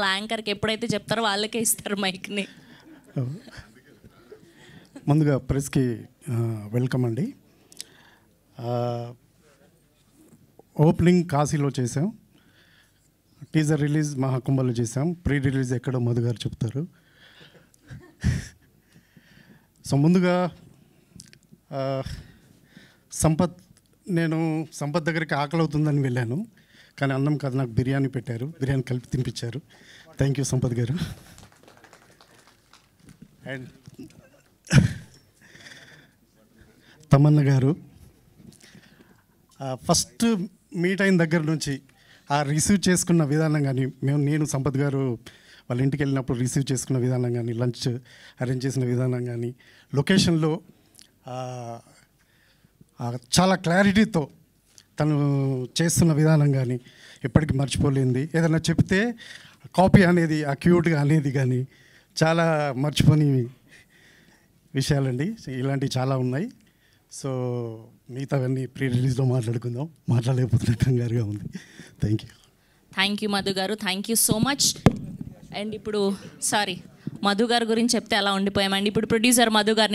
యాంకర్కి ఎప్పుడైతే చెప్తారో వాళ్ళకే ఇస్తారు మైక్ని. ముందుగా ప్రెస్కి వెల్కమ్ అండి. ఓపెనింగ్ కాశీలో చేసాం, టీజర్ రిలీజ్ మహాకుంభలో చేసాం, ప్రీ రిలీజ్ ఎక్కడో మధు గారు చెప్తారు. సో ముందుగా నేను సంపత్ దగ్గరికి ఆకలి అవుతుందని వెళ్ళాను, కానీ అన్నం కాదు నాకు బిర్యానీ పెట్టారు, బిర్యానీ కలిపి తినిపించారు. థ్యాంక్ యూ సంపత్ గారు. అండ్ తమన్న గారు ఫస్ట్ మీట్ అయిన దగ్గర నుంచి ఆ రిసీవ్ చేసుకున్న విధానం కానీ, నేను సంపత్ గారు వాళ్ళ ఇంటికి వెళ్ళినప్పుడు రిసీవ్ చేసుకున్న విధానం కానీ, లంచ్ అరేంజ్ చేసిన విధానం కానీ, లొకేషన్లో చాలా క్లారిటీతో తను చేస్తున్న విధానం కానీ ఎప్పటికీ మర్చిపోలేంది. ఏదైనా చెప్తే కాపీ అనేది, ఆ క్యూట్గా అనేది కానీ చాలా మర్చిపోని విషయాలండి. ఇలాంటివి చాలా ఉన్నాయి. సో మిగతావన్నీ ప్రీ రిలీజ్లో మాట్లాడుకుందాం, మాట్లాడలేకపోతున్న కంగారుగా ఉంది. థ్యాంక్ యూ మధు గారు, thank you so much. And ఇప్పుడు మధు గారి గురించి చెప్తే అలా ఉండిపోయామండి. ఇప్పుడు ప్రొడ్యూసర్ మధు గారిని